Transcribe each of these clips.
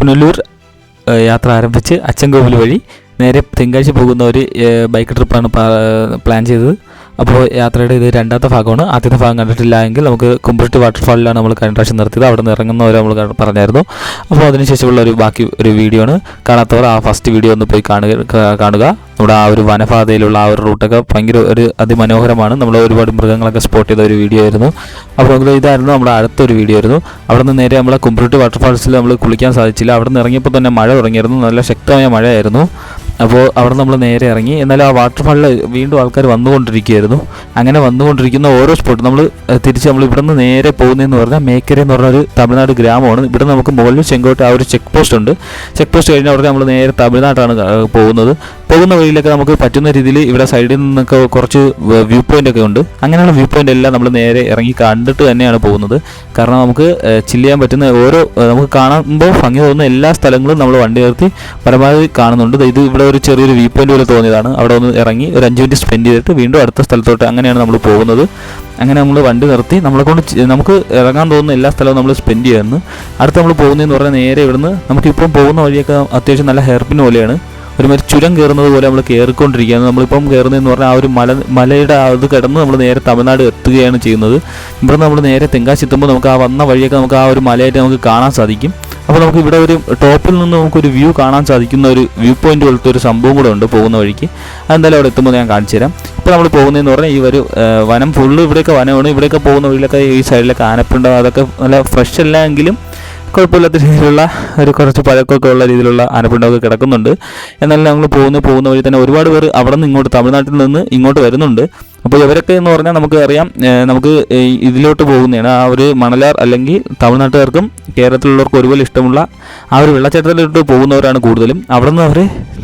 പുനലൂർ യാത്ര ആരംഭിച്ച് അച്ചൻകോവിൽ വഴി നേരെ തിങ്കാഴ്ച പോകുന്ന ഒരു ബൈക്ക് ട്രിപ്പാണ് പ്ലാൻ ചെയ്തത്. അപ്പോൾ യാത്രയുടെ ഇത് രണ്ടാമത്തെ ഭാഗമാണ്. ആദ്യത്തെ ഭാഗം കണ്ടിട്ടില്ല എങ്കിൽ നമുക്ക് കുമ്പളത്തി വാട്ടർഫാളിലാണ് നമ്മൾ കഴിഞ്ഞ പ്രാവശ്യം നിർത്തിയത്. അവിടെ നിന്ന് ഇറങ്ങുന്നവരെ നമ്മൾ പറഞ്ഞായിരുന്നു. അപ്പോൾ അതിനുശേഷമുള്ള ബാക്കി ഒരു വീഡിയോ ആണ്. കാണാത്തവർ ആ ഫസ്റ്റ് വീഡിയോ ഒന്ന് പോയി കാണുക. നമ്മുടെ ആ ഒരു വനപാതയിലുള്ള ആ ഒരു റൂട്ടൊക്കെ ഭയങ്കര ഒരു അതിമനോഹരമാണ്. നമ്മൾ ഒരുപാട് മൃഗങ്ങളൊക്കെ സ്പോട്ട് ചെയ്ത ഒരു വീഡിയോ ആയിരുന്നു. അപ്പോൾ ഇതായിരുന്നു നമ്മുടെ അടുത്തൊരു വീഡിയോ ആയിരുന്നു. അവിടെ നിന്ന് നേരെ നമ്മളെ കുമ്പളത്തി വാട്ടർഫാൾസിൽ നമ്മൾ കുളിക്കാൻ സാധിച്ചില്ല. അവിടെ നിന്ന് ഇറങ്ങിയപ്പോൾ തന്നെ മഴ തുടങ്ങിയിരുന്നു. നല്ല ശക്തമായ മഴയായിരുന്നു. അപ്പോൾ അവിടെ നമ്മൾ നേരെ ഇറങ്ങി. എന്നാലും ആ വാട്ടർഫാളിൽ വീണ്ടും ആൾക്കാർ വന്നുകൊണ്ടിരിക്കുകയായിരുന്നു. അങ്ങനെ വന്നുകൊണ്ടിരിക്കുന്ന ഓരോ സ്പോട്ട് നമ്മൾ തിരിച്ച് നമ്മൾ ഇവിടെ നിന്ന് നേരെ പോകുന്നതെന്ന് പറഞ്ഞാൽ മേക്കര എന്ന് പറഞ്ഞൊരു തമിഴ്നാട് ഗ്രാമമാണ്. ഇവിടെ നമുക്ക് മുകളിൽ ചെങ്കോട്ട ആ ഒരു ചെക്ക് പോസ്റ്റ് ഉണ്ട്. ചെക്ക് പോസ്റ്റ് കഴിഞ്ഞാൽ അവിടെ നമ്മൾ നേരെ തമിഴ്നാട്ടാണ് പോകുന്നത്. പോകുന്ന വഴിയിലൊക്കെ നമുക്ക് പറ്റുന്ന രീതിയിൽ ഇവിടെ സൈഡിൽ നിന്നൊക്കെ കുറച്ച് വ്യൂ പോയിന്റ് ഒക്കെ ഉണ്ട്. അങ്ങനെയുള്ള വ്യൂ പോയിന്റ് എല്ലാം നമ്മൾ നേരെ ഇറങ്ങി കണ്ടിട്ട് തന്നെയാണ് പോകുന്നത്. കാരണം നമുക്ക് ചില്ല് ചെയ്യാൻ പറ്റുന്ന നമുക്ക് കാണുമ്പോൾ ഭംഗി തോന്നുന്ന എല്ലാ സ്ഥലങ്ങളും നമ്മൾ വണ്ടി നിർത്തി പരമാവധി കാണുന്നുണ്ട്. ഇത് ഇവിടെ ഒരു ചെറിയൊരു വ്യൂ പോയിന്റ് പോലെ തോന്നിയതാണ്. അവിടെ ഒന്ന് ഇറങ്ങി ഒരു 5 മിനിറ്റ് സ്പെൻഡ് ചെയ്തിട്ട് വീണ്ടും അടുത്ത സ്ഥലത്തോട്ട് അങ്ങനെയാണ് നമ്മൾ പോകുന്നത്. അങ്ങനെ നമ്മൾ വണ്ടി നിർത്തി നമുക്ക് ഇറങ്ങാൻ തോന്നുന്ന എല്ലാ സ്ഥലവും നമ്മൾ സ്പെൻഡ് ചെയ്യുന്നു. അടുത്ത് നമ്മൾ പോകുന്നതെന്ന് പറഞ്ഞാൽ നേരെ ഇവിടുന്ന് നമുക്കിപ്പം പോകുന്ന വഴിയൊക്കെ അത്യാവശ്യം നല്ല ഹെയർപിൻ പോലെയാണ്. ഒരുമാതിരി ചുരം കയറുന്നത് പോലെ നമ്മൾ കയറിക്കൊണ്ടിരിക്കുകയാണ്. നമ്മളിപ്പം കയറുന്നതെന്ന് പറഞ്ഞാൽ ആ ഒരു മലയുടെ അത് കിടന്ന് നമ്മൾ നേരെ തമിഴ്നാട് എത്തുകയാണ് ചെയ്യുന്നത്. ഇവിടെ നമ്മൾ നേരെ തെങ്കാശി എത്തുമ്പോൾ നമുക്ക് ആ വന്ന വഴിയൊക്കെ നമുക്ക് ആ ഒരു മലയായിട്ട് നമുക്ക് കാണാൻ സാധിക്കും. അപ്പോൾ നമുക്ക് ഇവിടെ ഒരു ടോപ്പിൽ നിന്ന് നമുക്കൊരു വ്യൂ കാണാൻ സാധിക്കുന്ന ഒരു വ്യൂ പോയിന്റ് പോലത്തെ ഒരു സംഭവം കൂടെ ഉണ്ട് പോകുന്ന വഴിക്ക്. അതെന്തായാലും അവിടെ എത്തുമ്പോൾ ഞാൻ കാണിച്ചു തരാം. ഇപ്പോൾ നമ്മൾ പോകുന്നതെന്ന് പറഞ്ഞാൽ ഈ ഒരു വനം ഫുള്ള് ഇവിടെയൊക്കെ വനമാണ്. ഇവിടെയൊക്കെ പോകുന്ന വഴിയിലൊക്കെ ഈ സൈഡിലൊക്കെ ആനപ്പുണ്ടാവും. അതൊക്കെ നല്ല ഫ്രഷ് അല്ല എങ്കിലും കുഴപ്പമില്ലാത്ത രീതിയിലുള്ള ഒരു കുറച്ച് പഴക്കമൊക്കെ ഉള്ള രീതിയിലുള്ള ആനപ്പിണ്ടമൊക്കെ കിടക്കുന്നുണ്ട്. എന്നാലും നമ്മൾ പോകുന്ന വഴി തന്നെ ഒരുപാട് പേർ അവിടെ നിന്ന് ഇങ്ങോട്ട് തമിഴ്നാട്ടിൽ നിന്ന് ഇങ്ങോട്ട് വരുന്നുണ്ട്. അപ്പോൾ ഇവരൊക്കെ എന്ന് പറഞ്ഞാൽ നമുക്ക് അറിയാം, നമുക്ക് ഇതിലോട്ട് പോകുന്നതാണ് ആ ഒരു മണലാർ അല്ലെങ്കിൽ തമിഴ്നാട്ടുകാർക്കും കേരളത്തിലുള്ളവർക്കും ഒരുപോലെ ഇഷ്ടമുള്ള ആ ഒരു വെള്ളച്ചാട്ടത്തിലോട്ട് പോകുന്നവരാണ് കൂടുതലും. അവിടെ നിന്ന് അവർ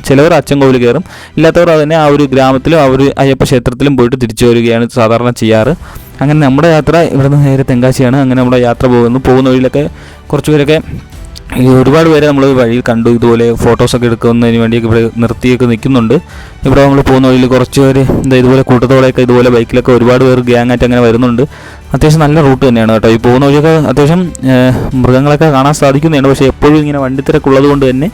ചിലവർ അച്ചൻകോവിൽ കയറും, ഇല്ലാത്തവർ അതിനെ ആ ഒരു ഗ്രാമത്തിലും ആ ഒരു അയ്യപ്പ ക്ഷേത്രത്തിലും പോയിട്ട് തിരിച്ചു വരികയാണ് സാധാരണ ചെയ്യാറ്. അങ്ങനെ നമ്മുടെ യാത്ര ഇവിടെ നിന്ന് നേരെ തെങ്കാശിയാണ്. അങ്ങനെ നമ്മുടെ യാത്ര പോകുന്ന വഴിയിലൊക്കെ കുറച്ച് പേരൊക്കെ ഒരുപാട് പേരെ നമ്മൾ വഴിയിൽ കണ്ടു. ഇതുപോലെ ഫോട്ടോസൊക്കെ എടുക്കുന്നതിന് വേണ്ടിയൊക്കെ ഇവിടെ നിർത്തിയൊക്കെ നിൽക്കുന്നുണ്ട്. ഇവിടെ നമ്മൾ പോകുന്ന വഴിയിൽ കുറച്ച് പേര് ഇതുപോലെ കൂട്ടത്തോടെയൊക്കെ ഇതുപോലെ ബൈക്കിലൊക്കെ ഒരുപാട് പേർ ഗ്യാങ്ങായിട്ട് അങ്ങനെ വരുന്നുണ്ട്. അത്യാവശ്യം നല്ല റൂട്ട് തന്നെയാണ് കേട്ടോ. ഈ പോകുന്ന വഴിയൊക്കെ അത്യാവശ്യം മൃഗങ്ങളൊക്കെ കാണാൻ സാധിക്കുന്നതാണ്. പക്ഷേ എപ്പോഴും ഇങ്ങനെ വണ്ടിത്തിരക്കുള്ളത് കൊണ്ട് തന്നെ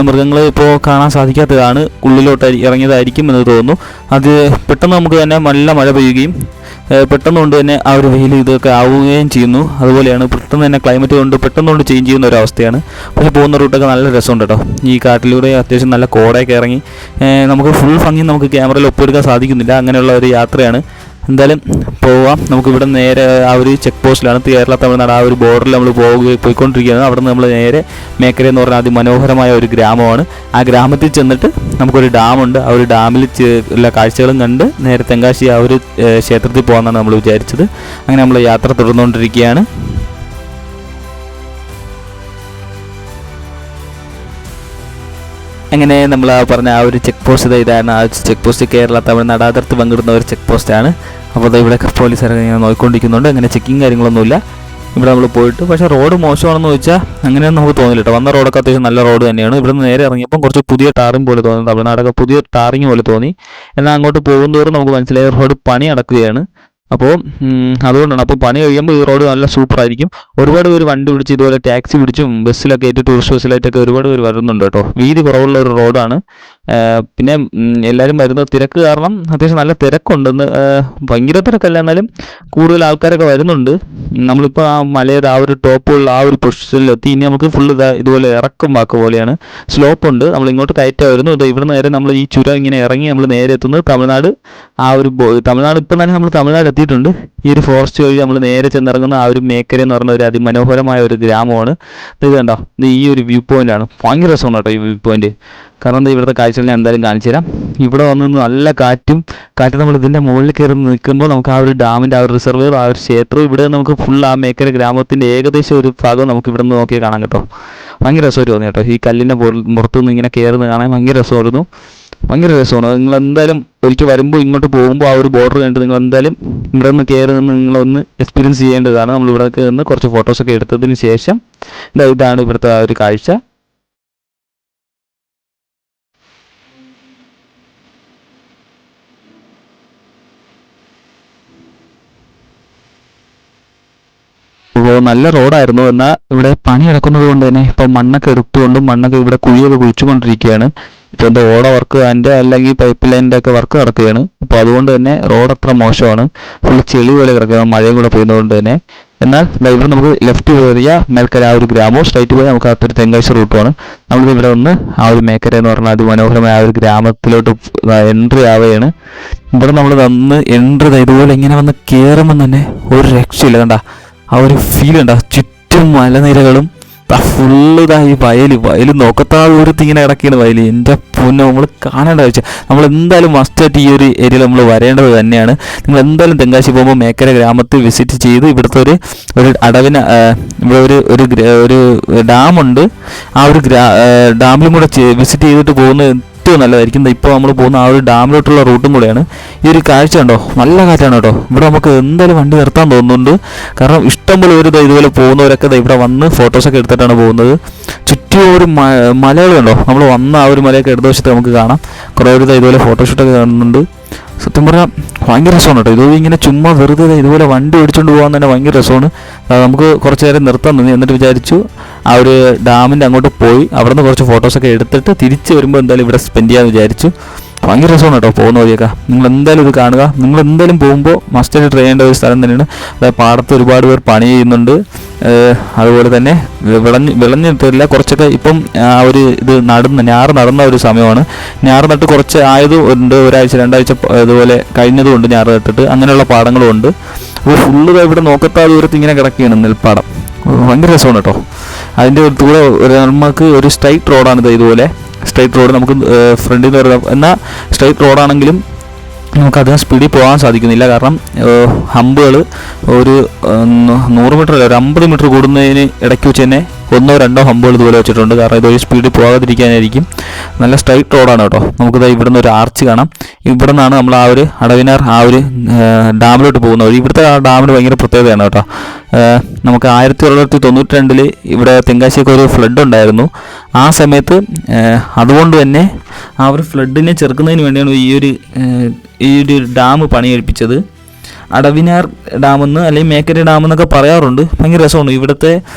മൃഗങ്ങൾ ഇപ്പോൾ കാണാൻ സാധിക്കാത്തതാണ്. ഉള്ളിലോട്ട് ഇറങ്ങിയതായിരിക്കും എന്ന് തോന്നുന്നു. അത് പെട്ടെന്ന് നമുക്ക് തന്നെ നല്ല മഴ പെയ്യുകയും പെട്ടെന്ന് കൊണ്ട് തന്നെ ആ ഒരു വെയിൽ ഇതൊക്കെ ആവുകയും ചെയ്യുന്നു. അതുപോലെയാണ് പെട്ടെന്ന് തന്നെ ക്ലൈമറ്റ് കൊണ്ട് പെട്ടെന്ന് കൊണ്ട് ചേഞ്ച് ചെയ്യുന്ന ഒരു അവസ്ഥയാണ്. പക്ഷേ പോകുന്ന റൂട്ടൊക്കെ നല്ല രസമുണ്ട് കേട്ടോ. ഈ കാട്ടിലൂടെ അത്യാവശ്യം നല്ല കോടയൊക്കെ ഇറങ്ങി നമുക്ക് ഫുൾ ഭംഗി നമുക്ക് ക്യാമറയിൽ ഒപ്പിയെടുക്കാൻ സാധിക്കുന്നില്ല. അങ്ങനെയുള്ള ഒരു യാത്രയാണ്. എന്തായാലും പോവാം. നമുക്കിവിടെ നേരെ ആ ഒരു ചെക്ക് പോസ്റ്റിലാണ് കേരള തമിഴ്നാട് ആ ഒരു ബോർഡറിൽ നമ്മൾ പോയിക്കൊണ്ടിരിക്കുകയാണ്. അവിടെ നിന്ന് നമ്മൾ നേരെ മേക്കര എന്ന് പറഞ്ഞാൽ അതിമനോഹരമായ ഒരു ഗ്രാമമാണ്. ആ ഗ്രാമത്തിൽ ചെന്നിട്ട് നമുക്കൊരു ഡാമുണ്ട്. ആ ഒരു ഡാമിൽ എല്ലാ കാഴ്ചകളും കണ്ട് നേരെ തെങ്കാശി ആ ഒരു ക്ഷേത്രത്തിൽ പോകാമെന്നാണ് നമ്മൾ വിചാരിച്ചത്. അങ്ങനെ നമ്മൾ യാത്ര തുടർന്നുകൊണ്ടിരിക്കുകയാണ്. അങ്ങനെ നമ്മൾ പറഞ്ഞ ആ ഒരു ചെക്ക് പോസ്റ്റ് ഇതാണ്. ആ ചെക്ക് പോസ്റ്റ് കേരള തമിഴ്നാട് അതിർത്തി പങ്കിടുന്ന ഒരു ചെക്ക് പോസ്റ്റാണ്. അപ്പോൾ അത് ഇവിടെ പോലീസുകാർ ഇങ്ങനെ നോക്കിക്കൊണ്ടിരിക്കുന്നുണ്ട്. അങ്ങനെ ചെക്കിങ് കാര്യങ്ങളൊന്നുമില്ല ഇവിടെ നമ്മൾ പോയിട്ട്. പക്ഷേ റോഡ് മോശമാണെന്ന് ചോദിച്ചാൽ അങ്ങനെയൊന്നും നമുക്ക് തോന്നില്ല കേട്ടോ. വന്ന റോഡൊക്കെ അത്യാവശ്യം നല്ല റോഡ് തന്നെയാണ്. ഇവിടെ നിന്ന് നേരെ ഇറങ്ങിയപ്പം കുറച്ച് പുതിയ ടാറിങ് പോലെ തോന്നി. തമിഴ്നാടൊക്കെ പുതിയ ടാറിങ് പോലെ തോന്നി. എന്നാൽ അങ്ങോട്ട് പോകുന്നതോറും നമുക്ക് മനസ്സിലായി റോഡ് പണി നടക്കുകയാണ്. അപ്പോൾ അതുകൊണ്ടാണ്. അപ്പോൾ പണി കഴിയുമ്പോൾ ഈ റോഡ് നല്ല സൂപ്പറായിരിക്കും. ഒരുപാട് പേര് വണ്ടി പിടിച്ച് ഇതുപോലെ ടാക്സി പിടിച്ചും ബസ്സിലൊക്കെ ആയിട്ട് ടൂറിസ്റ്റ് ബസ്സിലായിട്ടൊക്കെ ഒരുപാട് പേര് വരുന്നുണ്ട് കേട്ടോ. വീതി കുറവുള്ള ഒരു റോഡാണ്. പിന്നെ എല്ലാവരും വരുന്നത് തിരക്ക് കാരണം അത്യാവശ്യം നല്ല തിരക്കുണ്ടെന്ന്. ഭയങ്കര തിരക്കല്ല, എന്നാലും കൂടുതൽ ആൾക്കാരൊക്കെ വരുന്നുണ്ട്. നമ്മളിപ്പോൾ ആ മലയുടെ ആ ഒരു ടോപ്പുള്ള ആ ഒരു പൊസിഷനിലെത്തി. ഇനി നമുക്ക് ഫുള്ള് ഇതുപോലെ ഇറക്കം വാക്ക് പോലെയാണ്. സ്ലോപ്പുണ്ട്. നമ്മൾ ഇങ്ങോട്ട് കയറ്റാൻ വരുന്നു. ഇവിടെ നേരെ നമ്മൾ ഈ ചുരം ഇങ്ങനെ ഇറങ്ങി നമ്മൾ നേരെ എത്തുന്നത് തമിഴ്നാട്. ആ ഒരു തമിഴ്നാട് ഇപ്പം തന്നെ നമ്മൾ തമിഴ്നാട് എത്തിയിട്ടുണ്ട്. ഈ ഒരു ഫോറസ്റ്റ് വഴി നമ്മൾ നേരെ ചെന്നിറങ്ങുന്ന ആ ഒരു മേക്കര എന്ന് പറയുന്ന ഒരു അതിമനോഹരമായ ഒരു ഗ്രാമമാണ്. ഇത് കണ്ടോ, ഇത് ഈ ഒരു വ്യൂ പോയിൻ്റാണ്. ഭയങ്കര രസമാണ് കേട്ടോ ഈ വ്യൂ പോയിന്റ്. കാരണം ഇവിടുത്തെ കാഴ്ചകൾ ഞാൻ എന്തായാലും കാണിച്ചു തരാം. ഇവിടെ വന്ന് നല്ല കാറ്റ് നമ്മൾ ഇതിൻ്റെ മുകളിൽ കയറി നിൽക്കുമ്പോൾ നമുക്ക് ആ ഒരു ഡാമിൻ്റെ ആ ഒരു റിസർവർ ആ ഒരു ക്ഷേത്രം ഇവിടെ നമുക്ക് ഫുൾ ആ മേക്കര ഗ്രാമത്തിൻ്റെ ഏകദേശം ഒരു ഭാഗം നമുക്ക് ഇവിടെ നിന്ന് നോക്കിയാൽ കാണാം കേട്ടോ. ഭയങ്കര രസമായിട്ട് തോന്നി കേട്ടോ. ഈ കല്ലിൻ്റെ പുറത്തുനിന്ന് ഇങ്ങനെ കയറുന്ന കാണാൻ ഭയങ്കര രസമായിരുന്നു. ഭയങ്കര രസമാണ്. നിങ്ങൾ എന്തായാലും ഒരിക്കൽ വരുമ്പോൾ ഇങ്ങോട്ട് പോകുമ്പോൾ ആ ഒരു ബോർഡർ കണ്ടിട്ട് നിങ്ങൾ എന്തായാലും ഇവിടെ നിന്ന് കയറി നിന്ന് നിങ്ങളൊന്ന് എക്സ്പീരിയൻസ് ചെയ്യേണ്ടതാണ്. നമ്മൾ ഇവിടെ നിന്ന് കുറച്ച് ഫോട്ടോസൊക്കെ എടുത്തതിന് ശേഷം ഇതാണ് ഇവിടുത്തെ ആ ഒരു കാഴ്ച. അപ്പോൾ നല്ല റോഡായിരുന്നു. എന്നാൽ ഇവിടെ പണി നടക്കുന്നത് കൊണ്ട് തന്നെ ഇപ്പം മണ്ണൊക്കെ എടുത്തുകൊണ്ടും മണ്ണൊക്കെ ഇവിടെ കുഴിയൊക്കെ കുഴിച്ചുകൊണ്ടിരിക്കുകയാണ്. ഇപ്പോൾ എന്താ ഓട വർക്ക് അതിൻ്റെ അല്ലെങ്കിൽ പൈപ്പ് ലൈനിൻ്റെ ഒക്കെ വർക്ക് നടക്കുകയാണ്. അപ്പോൾ അതുകൊണ്ട് തന്നെ റോഡ് അത്ര മോശമാണ്, ഫുള്ള് ചെളി പോലെ കിടക്കുകയാണ് മഴയും കൂടെ പെയ്യുന്നതുകൊണ്ട് തന്നെ. എന്നാൽ ഇവിടെ നമുക്ക് ലെഫ്റ്റ് പോയ മേൽക്കര ആ ഒരു ഗ്രാമവും സ്ട്രൈറ്റ് പോയി നമുക്ക് അകത്തൊരു തെങ്കാശി റൂട്ടുമാണ്. നമ്മളിത് ഇവിടെ ഒന്ന് ആ ഒരു മേക്കര എന്ന് പറഞ്ഞാൽ അതിമനോഹരമായ ആ ഒരു ഗ്രാമത്തിലോട്ട് എൻട്രി ആവുകയാണ്. ഇവിടെ നമ്മൾ വന്ന് എൻട്രി ഇതുപോലെ ഇങ്ങനെ വന്ന് കയറുമ്പോൾ തന്നെ ഒരു രക്ഷയില്ല. കണ്ട ആ ഒരു ഫീൽ കണ്ട, ചുറ്റും മലനിരകളും ഫുള്ള് ഈ വയൽ നോക്കത്താ ദൂരത്ത് ഇങ്ങനെ കിടക്കുകയാണ് വയൽ. എൻ്റെ പൊന്നോ, നമ്മൾ കാണേണ്ട കാഴ്ച. നമ്മൾ എന്തായാലും മസ്റ്റായിട്ട് ഈ ഒരു ഏരിയയിൽ നമ്മൾ വരേണ്ടത് തന്നെയാണ്. നിങ്ങൾ എന്തായാലും തെങ്കാശി പോകുമ്പോൾ മേക്കര ഗ്രാമത്തിൽ വിസിറ്റ് ചെയ്ത് ഇവിടുത്തെ ഒരു അടവിന് ഇവിടെ ഒരു ഡാമുണ്ട്. ആ ഒരു ഡാമിലും കൂടെ വിസിറ്റ് ചെയ്തിട്ട് പോകുന്നത് ഏറ്റവും നല്ലതായിരിക്കും. ഇപ്പോൾ നമ്മൾ പോകുന്ന ആ ഒരു ഡാമിലോട്ടുള്ള റൂട്ടും കൂടെയാണ്. ഈ ഒരു കാഴ്ച ഉണ്ടോ, നല്ല കാറ്റാണ് കേട്ടോ. ഇവിടെ നമുക്ക് എന്തായാലും വണ്ടി നിർത്താൻ തോന്നുന്നുണ്ട്. കാരണം ഇഷ്ടംപോലെ ഒരു ഇതുപോലെ പോകുന്നവരൊക്കെ ഇവിടെ വന്ന് ഫോട്ടോസൊക്കെ എടുത്തിട്ടാണ് പോകുന്നത്. ചുറ്റും ഒരു മലകൾ കണ്ടോ, നമ്മൾ വന്ന ആ ഒരു മലയൊക്കെ ഇടതുവശത്ത് നമുക്ക് കാണാം. കുറേ ഒരു ഇതുപോലെ ഫോട്ടോഷൂട്ടൊക്കെ കാണുന്നുണ്ട്. സത്യം പറഞ്ഞാൽ ഭയങ്കര രസമാണ് കേട്ടോ. ഇത് ഇങ്ങനെ ചുമ്മാ വെറുതെ ഇതുപോലെ വണ്ടി ഓടിച്ചുകൊണ്ട് പോകാൻ തന്നെ ഭയങ്കര രസമാണ്. നമുക്ക് കുറച്ച് നേരം നിർത്താൻ തോന്നി. എന്നിട്ട് വിചാരിച്ചു ആ ഒരു ഡാമിൻ്റെ അങ്ങോട്ട് പോയി അവിടെ നിന്ന് കുറച്ച് ഫോട്ടോസൊക്കെ എടുത്തിട്ട് തിരിച്ച് വരുമ്പോൾ എന്തായാലും ഇവിടെ സ്പെൻഡ് ചെയ്യാമെന്ന് വിചാരിച്ചു. ഭയങ്കര രസമാണ് കേട്ടോ പോകുന്ന വഴിയൊക്കെ. നിങ്ങൾ എന്തായാലും ഇത് കാണുക. നിങ്ങൾ എന്തായാലും പോകുമ്പോൾ മസ്റ്റായിട്ട് ട്രൈ ചെയ്യേണ്ട ഒരു സ്ഥലം തന്നെയാണ്. അതായത് പാടത്ത് ഒരുപാട് പേർ പണി ചെയ്യുന്നുണ്ട്. അതുപോലെ തന്നെ വിളഞ്ഞിട്ടില്ല കുറച്ചൊക്കെ. ഇപ്പം ആ ഒരു ഇത് ഞാറ് നടന്ന ഒരു സമയമാണ്. ഞാറ് നട്ട് കുറച്ച് ആയതും ഉണ്ട്, ഒരാഴ്ച 2 ആഴ്ച ഇതുപോലെ കഴിഞ്ഞതുകൊണ്ട് ഞാറ് നട്ടിട്ട് അങ്ങനെയുള്ള പാടങ്ങളും ഉണ്ട്. അപ്പോൾ ഫുള്ള് ഇവിടെ നോക്കത്താ ദൂരത്ത് ഇങ്ങനെ കിടക്കുകയാണ് നെൽപ്പാടം. ഭയങ്കര രസമാണ് കേട്ടോ. അതിൻ്റെ കൂടെ നമുക്ക് ഒരു സ്ട്രൈറ്റ് റോഡാണിത്. ഇതുപോലെ സ്ട്രൈറ്റ് റോഡ് നമുക്ക് ഫ്രണ്ടിൽ നിന്ന് വരുന്ന, എന്നാൽ സ്ട്രൈറ്റ് റോഡാണെങ്കിലും നമുക്കധികം സ്പീഡിൽ പോകാൻ സാധിക്കുന്നില്ല. കാരണം ഹമ്പുകൾ ഒരു 100 മീറ്റർ അല്ല, ഒരു 50 മീറ്റർ കൂടുന്നതിന് ഇടയ്ക്ക് വെച്ച് തന്നെ 1 2 ഹമ്പുകൾ ഇതുപോലെ വെച്ചിട്ടുണ്ട്. കാരണം ഇതൊരു സ്പീഡിൽ പോകാതിരിക്കാനായിരിക്കും. നല്ല സ്ട്രൈറ്റ് റോഡാണ് കേട്ടോ. നമുക്കിത് ഇവിടെ നിന്ന് ഒരു ആർച്ച് കാണാം. ഇവിടെ നിന്നാണ് നമ്മൾ ആ ഒരു അടവിനാർ ആ ഒരു ഡാമിലോട്ട് പോകുന്ന വഴി. ഇവിടുത്തെ ആ ഡാമിന് ഭയങ്കര പ്രത്യേകതയാണ് കേട്ടോ. നമുക്ക് 1992 ഇവിടെ തെങ്കാശിയൊക്കെ ഒരു ഫ്ലഡ് ഉണ്ടായിരുന്നു. ആ സമയത്ത് അതുകൊണ്ട് തന്നെ ആ ഒരു ഫ്ലഡിനെ ചെറുക്കുന്നതിന് വേണ്ടിയാണ് ഈ ഒരു ഡാം പണിയെടുപ്പിച്ചത്. അടവിനാർ ഡാമെന്ന് അല്ലെങ്കിൽ മേക്കര ഡാമെന്നൊക്കെ പറയാറുണ്ട്. ഭയങ്കര രസമാണ് ഇവിടെ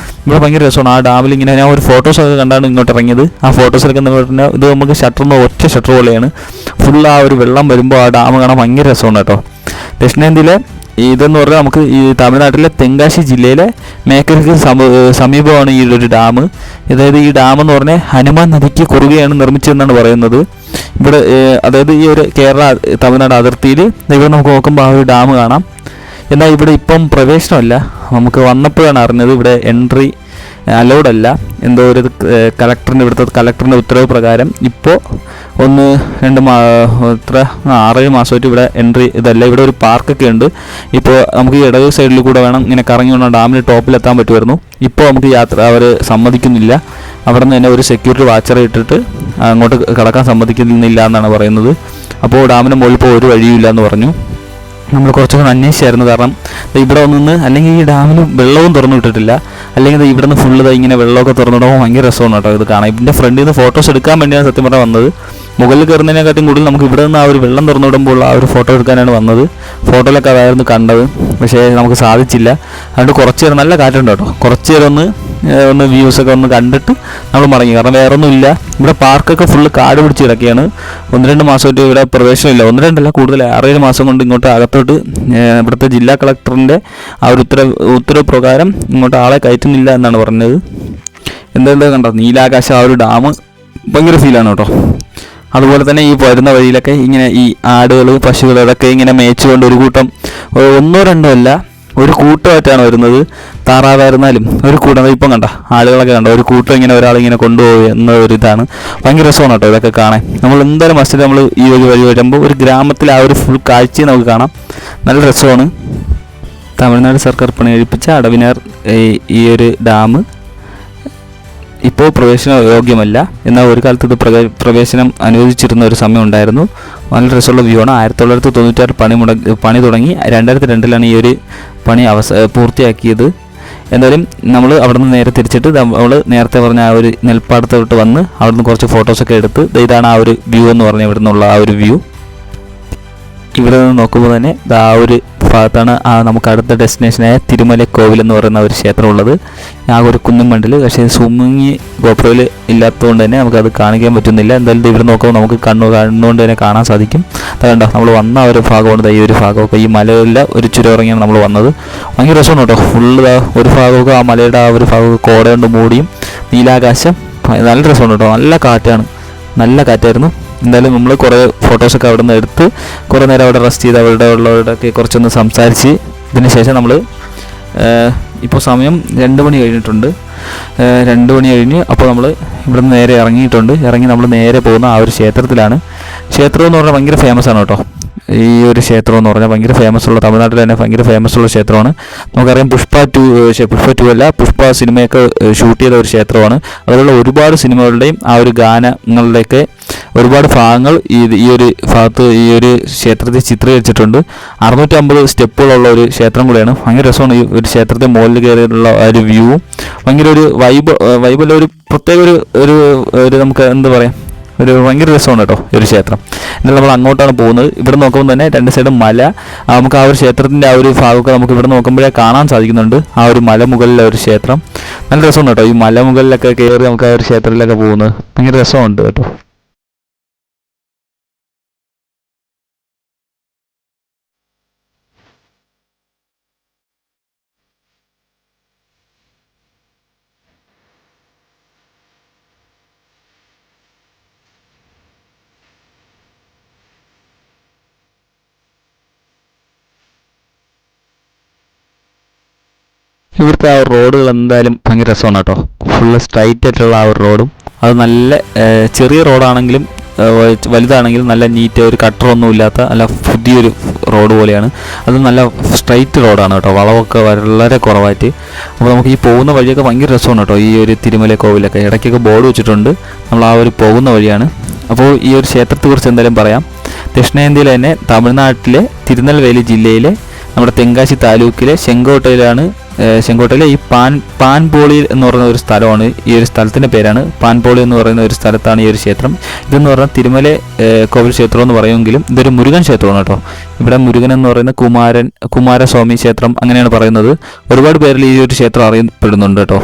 ഭയങ്കര രസമാണ്. ആ ഡാമിൽ ഇങ്ങനെ ഞാൻ ഒരു ഫോട്ടോസൊക്കെ കണ്ടാണ് ഇങ്ങോട്ട് ഇറങ്ങിയത്. ആ ഫോട്ടോസിലൊക്കെ എന്ന് പറഞ്ഞാൽ ഇത് നമുക്ക് ഒറ്റ ഷട്ടർ പോലെയാണ്. ഫുൾ ആ ഒരു വെള്ളം വരുമ്പോൾ ആ ഡാം കാണാൻ ഭയങ്കര രസമാണ് കേട്ടോ. ദക്ഷിണേന്ത്യയിലെ ഇതെന്ന് പറഞ്ഞാൽ നമുക്ക് ഈ തമിഴ്നാട്ടിലെ തെങ്കാശി ജില്ലയിലെ മേക്കരയ്ക്ക് സമീപമാണ് ഈ ഒരു ഡാം. അതായത് ഈ ഡാം എന്ന് പറഞ്ഞാൽ ഹനുമാൻ നദിക്ക് കുറുകെയാണ് നിർമ്മിച്ചതെന്നാണ് പറയുന്നത്. ഇവിടെ അതായത് ഈ ഒരു കേരള തമിഴ്നാട് അതിർത്തിയിൽ ഇവിടെ നമുക്ക് നോക്കുമ്പോൾ ആ ഒരു ഡാം കാണാം. എന്നാൽ ഇവിടെ ഇപ്പം പ്രവേശനമല്ല. നമുക്ക് വന്നപ്പോഴാണ് അറിഞ്ഞത് ഇവിടെ എൻട്രി അലൗഡ് അല്ല. എന്തോ ഒരു ഇവിടുത്തെ കളക്ടറിൻ്റെ ഉത്തരവ് പ്രകാരം ഇപ്പോൾ 6-7 മാസമായിട്ട് ഇവിടെ എൻട്രി ഇതല്ല. ഇവിടെ ഒരു പാർക്കൊക്കെ ഉണ്ട്. ഇപ്പോൾ നമുക്ക് ഈ ഇടത് സൈഡിൽ കൂടെ വേണം ഇങ്ങനെ കറങ്ങി വന്നാൽ ഡാമിന് ടോപ്പിലെത്താൻ പറ്റുമായിരുന്നു. ഇപ്പോൾ നമുക്ക് യാത്ര അവർ സമ്മതിക്കുന്നില്ല. അവിടെ നിന്ന് തന്നെ ഒരു സെക്യൂരിറ്റി വാച്ചറെ ഇട്ടിട്ട് അങ്ങോട്ട് കടക്കാൻ സമ്മതിക്കുന്നില്ല എന്നാണ് പറയുന്നത്. അപ്പോൾ ഡാമിന് മുകളിൽ ഇപ്പോൾ ഒരു വഴിയില്ല എന്ന് പറഞ്ഞു. നമ്മൾ കുറച്ചൊക്കെ അന്വേഷിച്ചായിരുന്നു. കാരണം ഇവിടെ നിന്ന് അല്ലെങ്കിൽ ഈ ഡാമിൽ വെള്ളവും തുറന്നു വിട്ടിട്ടില്ല. അല്ലെങ്കിൽ ഇവിടെ നിന്ന് ഫുള്ള് ഇങ്ങനെ വെള്ളമൊക്കെ തുറന്നിടുമ്പോൾ ഭയങ്കര രസമാണ് കേട്ടോ ഇത് കാണാം. ഇതിൻ്റെ ഫ്രണ്ടിൽ നിന്ന് ഫോട്ടോസ് എടുക്കാൻ വേണ്ടിയാണ് സത്യം പറഞ്ഞാൽ വന്നത്. മുകളിൽ കയറുന്നതിനെക്കാട്ടും കൂടുതൽ നമുക്ക് ഇവിടെ നിന്ന് ആ ഒരു വെള്ളം തുറന്നിടുമ്പോൾ ആ ഒരു ഫോട്ടോ എടുക്കാനാണ് വന്നത്. ഫോട്ടോയിലൊക്കെ അതായിരുന്നു കണ്ടത്. പക്ഷേ നമുക്ക് സാധിച്ചില്ല. അതുകൊണ്ട് കുറച്ച് നേരം നല്ല കാറ്റുണ്ട് കേട്ടോ. കുറച്ച് നേരം ഒന്ന് വ്യൂസൊക്കെ ഒന്ന് കണ്ടിട്ട് നമ്മൾ മടങ്ങി. കാരണം വേറെ ഒന്നുമില്ല. ഇവിടെ പാർക്കൊക്കെ ഫുള്ള് കാട് പിടിച്ച് കിടക്കുകയാണ്. 1-2 മാസമായിട്ട് ഇവിടെ പ്രവേശനമില്ല. 1-2 അല്ല, കൂടുതൽ 6-7 മാസം കൊണ്ട് ഇങ്ങോട്ട് അകത്തോട്ട് ഇവിടുത്തെ ജില്ലാ കളക്ടറിൻ്റെ ആ ഒരു ഉത്തരവ് പ്രകാരം ഇങ്ങോട്ട് ആളെ കയറ്റുന്നില്ല എന്നാണ് പറഞ്ഞത്. എന്താ കണ്ടോ നീലാകാശം ആ ഒരു ഡാം ഭയങ്കര ഫീലാണ് കേട്ടോ. അതുപോലെ തന്നെ ഈ വരുന്ന വഴിയിലൊക്കെ ഇങ്ങനെ ഈ ആടുകൾ പശുകൾ അതൊക്കെ ഇങ്ങനെ മേച്ചുകൊണ്ട് ഒരു കൂട്ടം 1-2 അല്ല, ഒരു കൂട്ടമായിട്ടാണ് വരുന്നത്. താറാവായിരുന്നാലും ഒരു കൂട്ടം. ഇപ്പം കണ്ട ആളുകളൊക്കെ കണ്ടോ, ഒരു കൂട്ടം ഇങ്ങനെ ഒരാളിങ്ങനെ കൊണ്ടുപോകുക എന്ന ഒരു ഇതാണ്. ഭയങ്കര രസമാണ് കേട്ടോ ഇതൊക്കെ കാണാൻ. നമ്മൾ എന്തായാലും മസ്റ്റ് നമ്മൾ ഈ ഒരു വഴി വരുമ്പോൾ ഒരു ഗ്രാമത്തിൽ ആ ഒരു ഫുൾ കാഴ്ചയും നമുക്ക് കാണാം. നല്ല രസമാണ്. തമിഴ്നാട് സർക്കാർ പണിയെടുപ്പിച്ച അടവിനാർ ഈ ഒരു ഡാം ഇപ്പോൾ പ്രവേശന യോഗ്യമല്ല. എന്നാൽ ഒരു കാലത്ത് ഇത് പ്രവേശനം അനുവദിച്ചിരുന്ന ഒരു സമയം ഉണ്ടായിരുന്നു. നല്ല രസമുള്ള വ്യൂ ആണ്. 1996 പണി തുടങ്ങി 2002 ഈ ഒരു പണി പൂർത്തിയാക്കിയത്. എന്തായാലും നമ്മൾ അവിടെ നിന്ന് നേരെ തിരിച്ചിട്ട് നമ്മൾ നേരത്തെ പറഞ്ഞ ആ ഒരു നെൽപ്പാടത്തോട്ട് വന്ന് അവിടെ നിന്ന് കുറച്ച് ഫോട്ടോസൊക്കെ എടുത്ത് ഇതാണ് ആ ഒരു വ്യൂ എന്ന് പറഞ്ഞാൽ ഇവിടെ നിന്നുള്ള ആ ഒരു വ്യൂ. ഇവിടെ നിന്ന് നോക്കുമ്പോൾ തന്നെ ആ ഒരു ഭാഗത്താണ് നമുക്ക് അടുത്ത ഡെസ്റ്റിനേഷനായ തിരുമലക്കോവിൽ എന്ന് പറയുന്ന ഒരു ക്ഷേത്രമുള്ളത്. ആ ഒരു കുന്നും മണ്ടിൽ. പക്ഷേ സുമുങ്ങി ഗോപ്രോയിൽ ഇല്ലാത്തതുകൊണ്ട് തന്നെ നമുക്കത് കാണിക്കാൻ പറ്റുന്നില്ല. എന്തായാലും ഇവിടെ നോക്കുമ്പോൾ നമുക്ക് കണ്ണുകൊണ്ട് തന്നെ കാണാൻ സാധിക്കും. അതുകൊണ്ടോ നമ്മൾ വന്ന ഒരു ഭാഗമാണ് ഈ ഒരു ഭാഗമൊക്കെ. ഈ മലയിലെ ഒരു ചുരമിറങ്ങിയാണ് നമ്മൾ വന്നത്. ഭയങ്കര രസമാണ് കേട്ടോ. ഫുള്ള് ഒരു ഭാഗമൊക്കെ ആ മലയുടെ ആ ഒരു ഭാഗമൊക്കെ കോട കൊണ്ട് മൂടിയും നീലാകാശം. നല്ല രസമാണ് കേട്ടോ. നല്ല കാറ്റാണ്, നല്ല കാറ്റായിരുന്നു. എന്തായാലും നമ്മൾ കുറേ ഫോട്ടോസൊക്കെ അവിടെ നിന്ന് എടുത്ത് കുറേ നേരം അവിടെ റെസ്റ്റ് ചെയ്ത് അവിടെ ഉള്ളവരോടൊക്കെ കുറച്ചൊന്ന് സംസാരിച്ച് ഇതിന് ശേഷം നമ്മൾ ഇപ്പോൾ സമയം 2 മണി കഴിഞ്ഞിട്ടുണ്ട്. 2 മണി കഴിഞ്ഞ് അപ്പോൾ നമ്മൾ ഇവിടെ നിന്ന് നേരെ ഇറങ്ങി നമ്മൾ നേരെ പോകുന്ന ആ ഒരു ക്ഷേത്രത്തിലാണ്. ക്ഷേത്രം എന്ന് പറഞ്ഞാൽ ഭയങ്കര ഫേമസ് ആണ് കേട്ടോ. ഈ ഒരു ക്ഷേത്രം എന്ന് പറഞ്ഞാൽ ഭയങ്കര ഫേമസ് ഉള്ള, തമിഴ്നാട്ടിൽ തന്നെ ഭയങ്കര ഫേമസ് ഉള്ള ക്ഷേത്രമാണ്. നമുക്കറിയാം പുഷ്പ 2 അല്ല, പുഷ്പ സിനിമയൊക്കെ ഷൂട്ട് ചെയ്ത ഒരു ക്ഷേത്രമാണ്. അതുപോലെ ഒരുപാട് സിനിമകളുടെയും ആ ഒരു ഗാനങ്ങളുടെയൊക്കെ ഒരുപാട് ഭാഗങ്ങൾ ഈ ഒരു ഭാഗത്ത് ഈ ഒരു ക്ഷേത്രത്തിൽ ചിത്രീകരിച്ചിട്ടുണ്ട്. 650 സ്റ്റെപ്പുകളുള്ള ഒരു ക്ഷേത്രം കൂടെയാണ്. ഭയങ്കര രസമാണ് ഈ ഒരു ക്ഷേത്രത്തെ മുകളിൽ കയറിയുള്ള ഒരു വ്യൂവും. ഭയങ്കര ഒരു വൈബല്ല, ഒരു പ്രത്യേക ഒരു നമുക്ക് എന്താ പറയുക, ഒരു ഭയങ്കര രസമാണ് കേട്ടോ ഈ ഒരു ക്ഷേത്രം. എന്നാലും നമ്മൾ അങ്ങോട്ടാണ് പോകുന്നത്. ഇവിടെ നോക്കുമ്പോൾ തന്നെ 2 സൈഡും മല. നമുക്ക് ആ ഒരു ക്ഷേത്രത്തിൻ്റെ ആ ഒരു ഭാഗമൊക്കെ നമുക്ക് ഇവിടെ നോക്കുമ്പോഴേ കാണാൻ സാധിക്കുന്നുണ്ട്. ആ ഒരു മലമുകളിലെ ഒരു ക്ഷേത്രം നല്ല രസമാണ് കേട്ടോ. ഈ മലമുകളിലൊക്കെ കയറി നമുക്ക് ആ ഒരു ക്ഷേത്രത്തിലൊക്കെ പോകുന്നത് ഭയങ്കര രസമുണ്ട് കേട്ടോ. ഇവിടുത്തെ ആ റോഡുകൾ എന്തായാലും ഭയങ്കര രസമാണ് കേട്ടോ. ഫുള്ള് സ്ട്രൈറ്റ് ആയിട്ടുള്ള ആ ഒരു റോഡും അത് നല്ല ചെറിയ റോഡാണെങ്കിലും വലുതാണെങ്കിലും നല്ല നീറ്റ്, ഒരു കട്ടറൊന്നും ഇല്ലാത്ത നല്ല പുതിയൊരു റോഡ് പോലെയാണ്. അത് നല്ല സ്ട്രൈറ്റ് റോഡാണ് കേട്ടോ. വളവൊക്കെ വളരെ കുറവായിട്ട്. അപ്പോൾ നമുക്ക് ഈ പോകുന്ന വഴിയൊക്കെ ഭയങ്കര രസമാണ് കേട്ടോ. ഈ ഒരു തിരുമല കോവിലൊക്കെ ഇടയ്ക്കൊക്കെ ബോർഡ് വെച്ചിട്ടുണ്ട്. നമ്മൾ ആ ഒരു പോകുന്ന വഴിയാണ്. അപ്പോൾ ഈ ഒരു ക്ഷേത്രത്തെക്കുറിച്ച് എന്തായാലും പറയാം. ദക്ഷിണേന്ത്യയിലെ തന്നെ തമിഴ്നാട്ടിലെ തിരുനെൽവേലി ജില്ലയിലെ നമ്മുടെ തെങ്കാശി താലൂക്കിലെ ചെങ്കോട്ടയിലെ ഈ പാൻപോളി എന്ന് പറയുന്ന ഒരു സ്ഥലമാണ്. ഈ ഒരു സ്ഥലത്തിൻ്റെ പേരാണ് പാൻപോളി എന്ന് പറയുന്ന ഒരു സ്ഥലത്താണ് ഈ ഒരു ക്ഷേത്രം. ഇതെന്ന് പറഞ്ഞാൽ തിരുമല കോവിൽ ക്ഷേത്രം എന്ന് പറയുമെങ്കിലും ഇതൊരു മുരുകൻ ക്ഷേത്രമാണ് കേട്ടോ. ഇവിടെ മുരുകൻ എന്ന് പറയുന്ന കുമാരസ്വാമി ക്ഷേത്രം അങ്ങനെയാണ് പറയുന്നത്. ഒരുപാട് പേരിൽ ഈ ഒരു ക്ഷേത്രം അറിയപ്പെടുന്നുണ്ട് കേട്ടോ.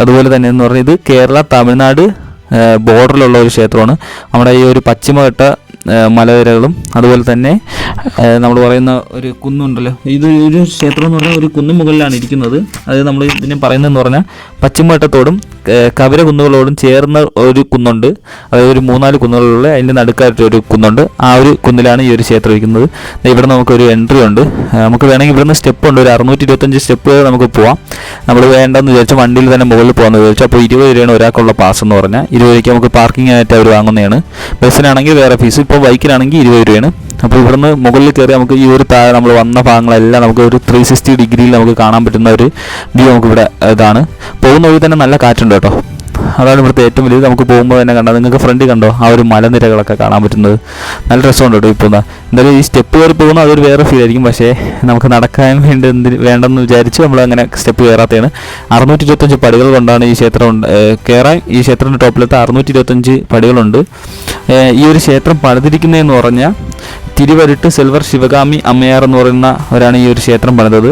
അതുപോലെ തന്നെ എന്ന് പറഞ്ഞാൽ ഇത് കേരള തമിഴ്നാട് ബോർഡറിലുള്ള ഒരു ക്ഷേത്രമാണ്. നമ്മുടെ ഈ ഒരു പശ്ചിമഘട്ട മലനിരകളും അതുപോലെ തന്നെ നമ്മൾ പറയുന്ന ഒരു കുന്നുണ്ടല്ലോ, ഇത് ഒരു ക്ഷേത്രം എന്ന് പറഞ്ഞാൽ ഒരു കുന്നു മുകളിലാണ് ഇരിക്കുന്നത്. അത് നമ്മൾ ഇതിനെ പറയുന്നതെന്ന് പറഞ്ഞാൽ പശ്ചിമഘട്ടത്തോടും കവര കുന്നുകളോടും ചേർന്ന ഒരു കുന്നുണ്ട്. അതായത് ഒരു 3-4 കുന്നുകളുള്ള അതിൻ്റെ നടുക്കായിട്ട് ഒരു കുന്നുണ്ട്. ആ ഒരു കുന്നിലാണ് ഈ ഒരു ക്ഷേത്രം ഇരിക്കുന്നത്. ഇവിടെ നമുക്കൊരു എൻട്രി ഉണ്ട്. നമുക്ക് വേണമെങ്കിൽ ഇവിടുന്ന് സ്റ്റെപ്പ് ഉണ്ട്. ഒരു 625 സ്റ്റെപ്പ് നമുക്ക് പോവാം. നമ്മൾ വേണ്ടെന്ന് വിചാരിച്ചാൽ വണ്ടിയിൽ തന്നെ മുകളിൽ പോകാമെന്ന് വിചാരിച്ചു. അപ്പോൾ 20 രൂപയാണ് ഒരാൾക്കുള്ള പാസ് എന്ന് പറഞ്ഞാൽ. 20 രൂപയ്ക്ക് നമുക്ക് പാർക്കിംഗ് ആയിട്ട് അവർ വാങ്ങുന്നതാണ്. ബസ്സിനാണെങ്കിൽ വേറെ ഫീസ്. ഇപ്പോൾ ബൈക്കിനാണെങ്കിൽ 20 രൂപയാണ്. അപ്പോൾ ഇവിടുന്ന് മുകളിൽ കയറി നമുക്ക് ഈ ഒരു താഴെ നമ്മൾ വന്ന ഭാഗങ്ങളെല്ലാം നമുക്ക് ഒരു 360 ഡിഗ്രിയിൽ നമുക്ക് കാണാൻ പറ്റുന്ന ഒരു വ്യൂ നമുക്കിവിടെ ഇതാണ്. പോകുന്ന വഴി തന്നെ നല്ല കാറ്റുണ്ട് കേട്ടോ. അതാണ് ഇവിടുത്തെ ഏറ്റവും വലിയത്. നമുക്ക് പോകുമ്പോൾ തന്നെ കണ്ടോ, നിങ്ങൾക്ക് ഫ്രണ്ടിൽ കണ്ടോ ആ ഒരു മലനിരകളൊക്കെ കാണാൻ പറ്റുന്നത്. നല്ല രസമുണ്ട് കേട്ടോ. ഇപ്പോൾ എന്തായാലും ഈ സ്റ്റെപ്പ് കയറി പോകുന്ന അതൊരു വേറെ ഫീൽ ആയിരിക്കും. പക്ഷേ നമുക്ക് നടക്കാൻ വേണ്ടെന്ന് വിചാരിച്ച് നമ്മൾ അങ്ങനെ സ്റ്റെപ്പ് കയറാത്തതാണ്. 625 പടികൾ കൊണ്ടാണ് ഈ ക്ഷേത്രം കയറാൻ. ഈ ക്ഷേത്രത്തിൻ്റെ ടോപ്പിലത്തെ 625 പടികളുണ്ട്. ഈ ഒരു ക്ഷേത്രം പണിതിരിക്കുന്നതെന്ന് പറഞ്ഞാൽ തിരുവരുട്ട് സിൽവർ ശിവകാമി അമ്മയാർ എന്ന് പറയുന്നവരാണ് ഈ ഒരു ക്ഷേത്രം പണിതത്.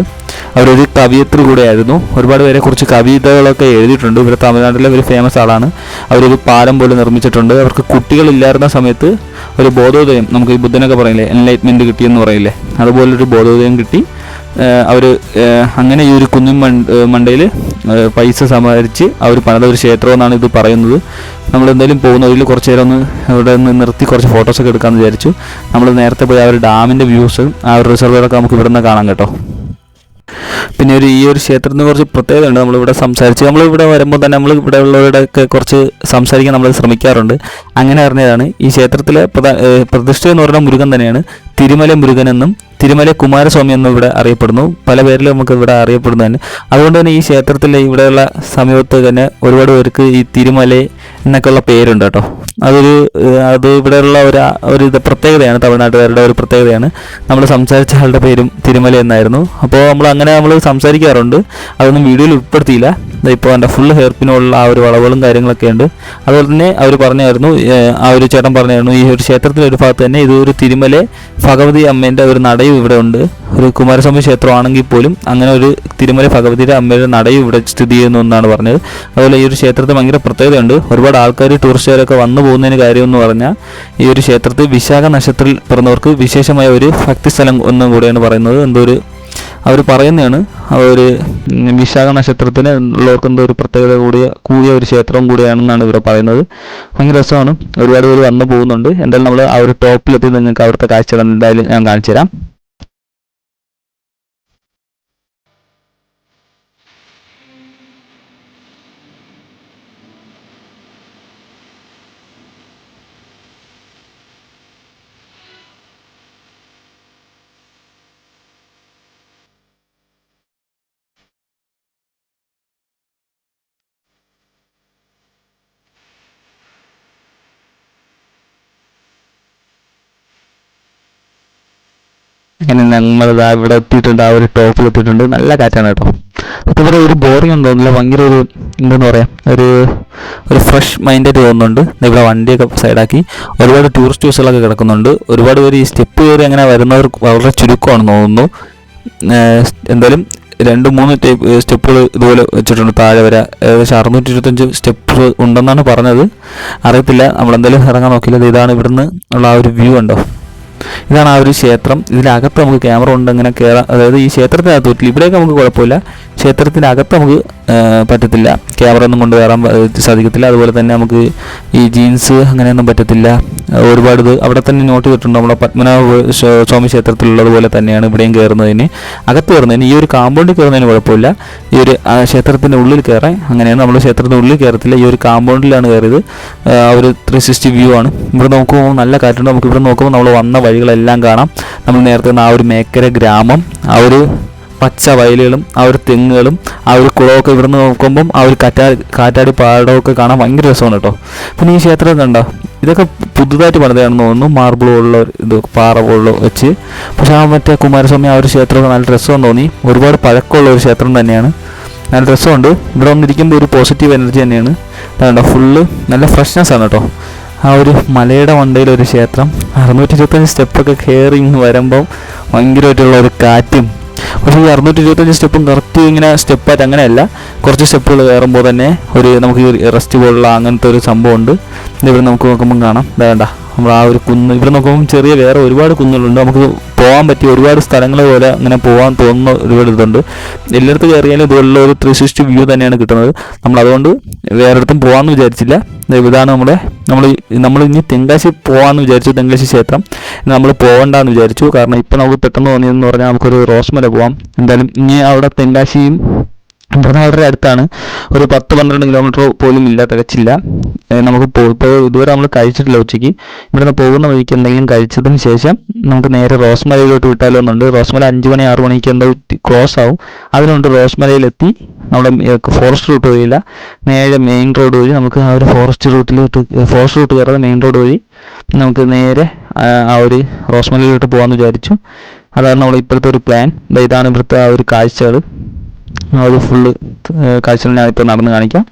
അവരൊരു കവിയത്രി കൂടെയായിരുന്നു. ഒരുപാട് പേരെ കുറിച്ച് കവിതകളൊക്കെ എഴുതിയിട്ടുണ്ട്. ഇവിടെ തമിഴ്നാട്ടിലെ ഒരു ഫേമസ് ആളാണ്. അവരൊരു പാലം പോലെ നിർമ്മിച്ചിട്ടുണ്ട്. അവർക്ക് കുട്ടികളില്ലായിരുന്ന സമയത്ത് ഒരു ബോധോദയം, നമുക്ക് ഈ ബുദ്ധനൊക്കെ പറയില്ലേ എൻലൈറ്റ്മെൻറ്റ് കിട്ടിയെന്ന് പറയില്ലേ, അതുപോലൊരു ബോധോദയം കിട്ടി. അവർ അങ്ങനെ ഈ ഒരു കുന്നിൻ മണ്ടയിൽ പൈസ സമാഹരിച്ച് അവർ പണിത ഒരു ക്ഷേത്രമെന്നാണ് ഇത് പറയുന്നത്. നമ്മൾ എന്തായാലും പോകുന്ന വഴിയിൽ കുറച്ച് നേരം ഒന്ന് ഇവിടെ നിന്ന് നിർത്തി കുറച്ച് ഫോട്ടോസൊക്കെ എടുക്കാമെന്ന് വിചാരിച്ചു. നമ്മൾ നേരത്തെ പോയി ആ ഒരു ഡാമിൻ്റെ വ്യൂസും ആ ഒരു റിസർവറൊക്കെ നമുക്ക് ഇവിടെ നിന്ന് കാണാം കേട്ടോ. പിന്നെ ഈ ഒരു ക്ഷേത്രത്തിന് കുറച്ച് പ്രത്യേകത ഉണ്ട്. നമ്മളിവിടെ വരുമ്പോൾ തന്നെ നമ്മൾ ഇവിടെ ഉള്ളവരുടെയൊക്കെ കുറച്ച് സംസാരിക്കാൻ നമ്മൾ ശ്രമിക്കാറുണ്ട്. അങ്ങനെ അറിഞ്ഞതാണ് ഈ ക്ഷേത്രത്തിലെ പ്രതിഷ്ഠ എന്ന് പറഞ്ഞാൽ മുരുകൻ തന്നെയാണ്. തിരുമല മുരുകൻ എന്നും തിരുമല കുമാരസ്വാമി എന്നും ഇവിടെ അറിയപ്പെടുന്നു. പല പേരിലും നമുക്ക് ഇവിടെ അറിയപ്പെടുന്നു തന്നെ. അതുകൊണ്ട് തന്നെ ഈ ക്ഷേത്രത്തിലെ ഇവിടെയുള്ള സമീപത്ത് തന്നെ ഒരുപാട് പേർക്ക് ഈ തിരുമല എന്നൊക്കെയുള്ള പേരുണ്ട് കേട്ടോ. അത് ഇവിടെയുള്ള ഒരു പ്രത്യേകതയാണ്, തമിഴ്നാട്ടുകാരുടെ ഒരു പ്രത്യേകതയാണ്. നമ്മൾ സംസാരിച്ച ആളുടെ പേരും തിരുമല എന്നായിരുന്നു. അപ്പോൾ നമ്മൾ സംസാരിക്കാറുണ്ട്. അതൊന്നും വീഡിയോയിൽ ഉൾപ്പെടുത്തിയില്ല. ഇപ്പോൾ എൻ്റെ ഫുൾ ഹെയർ പിന്നുള്ള ആ ഒരു വളവുകളും കാര്യങ്ങളൊക്കെ ഉണ്ട്. അതുപോലെ തന്നെ അവർ പറഞ്ഞായിരുന്നു, ആ ഒരു ചേട്ടൻ പറഞ്ഞായിരുന്നു, ഈ ഒരു ക്ഷേത്രത്തിൻ്റെ ഒരു ഭാഗത്ത് തന്നെ ഇത് ഒരു തിരുമല ഭഗവതി അമ്മേൻ്റെ ഒരു നട നടയും ഇവിടെ ഉണ്ട്. ഒരു കുമാരസ്വാമി ക്ഷേത്രമാണെങ്കിൽ പോലും അങ്ങനെ ഒരു തിരുമല ഭഗവതിയുടെ അമ്മയുടെ നടയും ഇവിടെ സ്ഥിതി ചെയ്യുന്നു എന്നാണ് പറഞ്ഞത്. അതുപോലെ ഈ ഒരു ക്ഷേത്രത്തിൽ ഭയങ്കര പ്രത്യേകതയുണ്ട്. ഒരുപാട് ആൾക്കാർ ടൂറിസ്റ്റുകാരൊക്കെ വന്നു പോകുന്നതിന് കാര്യമെന്ന് പറഞ്ഞാൽ ഈ ഒരു ക്ഷേത്രത്തിൽ വിശാഖ നക്ഷത്രത്തിൽ പിറന്നവർക്ക് വിശേഷമായ ഒരു ഭക്തി സ്ഥലം ഒന്നും കൂടെയാണ് പറയുന്നത്. എന്തോ ഒരു അവർ പറയുന്നതാണ് ഒരു വിശാഖ നക്ഷത്രത്തിന് ഉള്ളവർക്ക് എന്തോ ഒരു പ്രത്യേകത കൂടിയ ഒരു ക്ഷേത്രവും കൂടിയാണെന്നാണ് ഇവർ പറയുന്നത്. ഭയങ്കര രസമാണ്. ഒരുപാട് പേര് വന്നു പോകുന്നുണ്ട്. എന്തായാലും നമ്മൾ ആ ഒരു ടോപ്പിലെത്തി നിങ്ങൾക്ക് അവിടുത്തെ കാഴ്ചകൾ എന്തായാലും ഞാൻ കാണിച്ചു തരാം. അങ്ങനെ ഞങ്ങൾ ഇവിടെ എത്തിയിട്ടുണ്ട്. ആ ഒരു ടോപ്പിൽ എത്തിയിട്ടുണ്ട്. നല്ല കാറ്റാണ് കേട്ടോ. അപ്പോൾ ഇവിടെ ഒരു ബോറിംഗ് ഒന്നും തോന്നുന്നില്ല. ഭയങ്കര ഒരു എന്താണെന്ന് പറയാം, ഒരു ഫ്രഷ് മൈൻഡായിട്ട് തോന്നുന്നുണ്ട്. ഇവിടെ വണ്ടിയൊക്കെ സൈഡാക്കി ഒരുപാട് ടൂറിസ്റ്റ് ബസ്സുകളൊക്കെ കിടക്കുന്നുണ്ട്. ഒരുപാട് പേര് ഈ സ്റ്റെപ്പ് കയറി അങ്ങനെ വരുന്നവർ വളരെ ചുരുക്കമാണെന്ന് തോന്നുന്നു. എന്തായാലും 2-3 സ്റ്റെപ്പുകൾ ഇതുപോലെ വെച്ചിട്ടുണ്ട്. താഴെ വരെ ഏകദേശം 625 സ്റ്റെപ്പ് ഉണ്ടെന്നാണ് പറഞ്ഞത്. അറിയത്തില്ല, നമ്മളെന്തായാലും ഇറങ്ങാൻ നോക്കില്ല. ഇതാണ് ഇവിടുന്ന് ഉള്ള ആ ഒരു വ്യൂ ഉണ്ടോ. ഇതാണ് ആ ഒരു ക്ഷേത്രം. ഇതിനകത്ത് നമുക്ക് ക്യാമറ കൊണ്ട് അങ്ങനെ കയറാം. അതായത് ഈ ക്ഷേത്രത്തിനകത്ത് പറ്റില്ല. ഇവിടെയൊക്കെ നമുക്ക് കുഴപ്പമില്ല. ക്ഷേത്രത്തിനകത്ത് നമുക്ക് പറ്റത്തില്ല. ക്യാമറ ഒന്നും കൊണ്ട് കയറാൻ സാധിക്കത്തില്ല. അതുപോലെ തന്നെ നമുക്ക് ഈ ജീൻസ് അങ്ങനെയൊന്നും പറ്റത്തില്ല. ഒരുപാട് ഇത് അവിടെ തന്നെ നോട്ട് ചെയ്തിട്ടുണ്ട്. നമ്മുടെ പത്മനാഭ സ്വാമി ക്ഷേത്രത്തിലുള്ളതുപോലെ തന്നെയാണ് ഇവിടെയും കയറുന്നതിന്, അകത്ത് കയറുന്നതിന്. ഈ ഒരു കാമ്പൗണ്ടിൽ കയറുന്നതിന് കുഴപ്പമില്ല. ഈ ഒരു ക്ഷേത്രത്തിൻ്റെ ഉള്ളിൽ കയറാൻ അങ്ങനെയാണ്. നമ്മൾ ക്ഷേത്രത്തിൻ്റെ ഉള്ളിൽ കയറത്തില്ല. ഈ ഒരു കാമ്പൗണ്ടിലാണ് കയറിയത്. ഒരു 360 വ്യൂ ആണ്. ഇവിടെ നോക്കുമ്പോൾ നല്ല കാറ്റുണ്ട്. നമുക്ക് ഇവിടെ നോക്കുമ്പോൾ നമ്മൾ വന്ന വഴികളെല്ലാം കാണാം. നമ്മൾ നേരത്തെ ആ ഒരു മേക്കര ഗ്രാമം, ആ ഒരു പച്ച വയലുകളും ആ ഒരു തെങ്ങുകളും ആ ഒരു കുളമൊക്കെ ഇവിടെ നിന്ന് നോക്കുമ്പം ആ ഒരു കാറ്റാടി പാടമൊക്കെ കാണാൻ ഭയങ്കര രസമാണ് കേട്ടോ. പിന്നെ ഈ ക്ഷേത്രം കണ്ടോ, ഇതൊക്കെ പുതുതായിട്ട് പണിതാണെന്ന് തോന്നുന്നു. മാർബിൾ പോലുള്ള ഇത് പാറ പോലുള്ള വെച്ച്. പക്ഷേ ആ മറ്റേ കുമാരസ്വാമി ആ ഒരു ക്ഷേത്രമൊക്കെ നല്ല രസമെന്ന് തോന്നി. ഒരുപാട് പഴക്കമുള്ള ഒരു ക്ഷേത്രം തന്നെയാണ്. നല്ല രസമുണ്ട്. ഇവിടെ വന്നിരിക്കുമ്പോൾ ഒരു പോസിറ്റീവ് എനർജി തന്നെയാണ്. അതുകൊണ്ട് ഫുള്ള് നല്ല ഫ്രഷ്നെസ് ആണ് കേട്ടോ. ആ ഒരു മലയുടെ മണ്ടയിലൊരു ക്ഷേത്രം, 625 സ്റ്റെപ്പൊക്കെ കയറി ഇങ്ങ് വരുമ്പം ഭയങ്കരമായിട്ടുള്ള ഒരു കാറ്റും. പക്ഷേ ഈ 625 സ്റ്റെപ്പും കറക്റ്റ് ഇങ്ങനെ സ്റ്റെപ്പായിട്ട് അങ്ങനെയല്ല. കുറച്ച് സ്റ്റെപ്പുകൾ കയറുമ്പോൾ തന്നെ നമുക്ക് ഈ റെസ്റ്റ് പോലുള്ള അങ്ങനത്തെ ഒരു സംഭവമുണ്ട്. ഇവിടെ നമുക്ക് നോക്കുമ്പം കാണാം. വേണ്ട നമ്മൾ ആ ഒരു കുന്ന് ഇവിടെ നോക്കുമ്പം ചെറിയ വേറെ ഒരുപാട് കുന്നുകളുണ്ട്. നമുക്ക് പോകാൻ പറ്റിയ ഒരുപാട് സ്ഥലങ്ങൾ പോലെ അങ്ങനെ പോകാൻ തോന്നുന്ന ഒരുപാട് ഇതുണ്ട്. എല്ലായിടത്തും കയറിയാലും ഇതുപോലുള്ള ഒരു 360 വ്യൂ തന്നെയാണ് കിട്ടുന്നത്. നമ്മളതുകൊണ്ട് വേറെ ഇടത്തും പോകാമെന്ന് വിചാരിച്ചില്ല. ഇതാണ് നമ്മൾ ഇനി തെങ്കാശി പോകാമെന്ന് വിചാരിച്ചു. തെങ്കാശി ക്ഷേത്രം നമ്മൾ പോകണ്ടെന്ന് വിചാരിച്ചു. കാരണം ഇപ്പം നമുക്ക് പെട്ടെന്ന് തോന്നിയതെന്ന് പറഞ്ഞാൽ നമുക്കൊരു റോസ്മല പോകാം. എന്തായാലും ഇനി അവിടെ തെങ്കാശിയും ഇവിടെ വളരെ അടുത്താണ്. ഒരു 10-12 കിലോമീറ്റർ പോലും ഇല്ല, തികച്ചില്ല. നമുക്ക് ഇപ്പോൾ ഇതുവരെ നമ്മൾ കഴിച്ചിട്ടില്ല ഉച്ചയ്ക്ക്. ഇവിടുന്ന് പോകുന്ന വഴിക്ക് എന്തെങ്കിലും കഴിച്ചതിന് ശേഷം നമുക്ക് നേരെ റോസ്മലയിലോട്ട് വിട്ടാലോ എന്നുണ്ട്. റോസ്മല 5 മണി 6 മണിക്ക് എന്തോ ക്ലോസ് ആവും. അതിനുകൊണ്ട് റോസ്മലയിലെത്തി നമ്മുടെ ഫോറസ്റ്റ് റൂട്ട് വഴിയില്ല, നേരെ മെയിൻ റോഡ് വഴി നമുക്ക് ആ ഒരു ഫോറസ്റ്റ് റൂട്ട് കയറാതെ മെയിൻ റോഡ് വഴി നമുക്ക് നേരെ ആ ഒരു റോസ്മലയിലോട്ട് പോകാമെന്ന് വിചാരിച്ചു. അതാണ് നമ്മൾ ഇപ്പോഴത്തെ ഒരു പ്ലാൻ. ഇതാണ് ഇവിടുത്തെ ആ ഒരു കാഴ്ചകൾ. അത് ഫുള്ള് കാഴ്ചകൾ ഞാനിപ്പോൾ നടന്ന് കാണിക്കാം.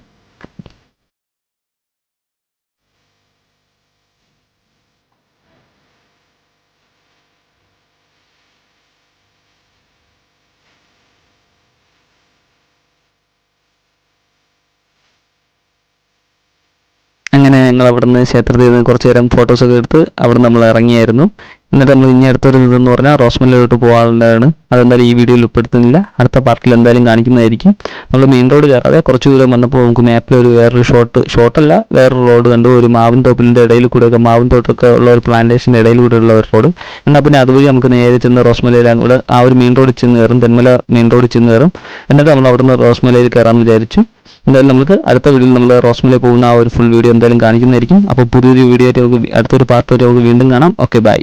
അങ്ങനെ ഞങ്ങൾ അവിടെ നിന്ന് ക്ഷേത്രത്തിൽ നിന്ന് കുറച്ച് നേരം ഫോട്ടോസൊക്കെ എടുത്ത് അവിടെ നമ്മൾ ഇറങ്ങിയായിരുന്നു. എന്നിട്ട് നമ്മൾ ഇനി അടുത്തൊരു ഇതെന്ന് പറഞ്ഞാൽ റോസ്മലയിലോട്ട് പോകാനുള്ളതാണ്. അതെന്തായാലും ഈ വീഡിയോയിൽ ഉൾപ്പെടുത്തുന്നില്ല, അടുത്ത പാർട്ടിൽ എന്തായാലും കാണിക്കുന്നതായിരിക്കും. നമ്മൾ മെയിൻ റോഡ് കയറാതെ കുറച്ച് ദൂരം വന്നപ്പോൾ നമുക്ക് മാപ്പിൽ വേറൊരു വേറൊരു റോഡ് കണ്ടു. ഒരു മാവിൻ തോപ്പിൻ്റെ ഇടയിൽ കൂടെയൊക്കെ, മാവിൻ തോട്ടൊക്കെ ഉള്ള ഒരു പ്ലാന്റേഷൻ്റെ ഇടയിൽ കൂടെ ഉള്ള ഒരു റോഡ്. എന്നാൽ പിന്നെ അതുവഴി നമുക്ക് നേരെ ചെന്ന് റോസ്മലയിൽ കൂടെ ആ ഒരു മെയിൻ റോഡിൽ ചെന്ന് കയറും, തെന്മല മെയിൻ റോഡിൽ ചെന്ന് കയറും. എന്നിട്ട് നമ്മൾ അവിടെ നിന്ന് റോസ്മലയിൽ കയറാമെന്ന് വിചാരിച്ചു. എന്തായാലും നമുക്ക് അടുത്ത വീഡിയോയിൽ നമ്മൾ റോസ്മലയിൽ പോകുന്ന ആ ഒരു ഫുൾ വീഡിയോ എന്തായാലും കാണിക്കുന്നതായിരിക്കും. അപ്പോൾ പുതിയൊരു വീഡിയോ ആയിട്ട് അടുത്തൊരു പാർട്ട് വരെ നമുക്ക് വീണ്ടും കാണാം. Okay, by.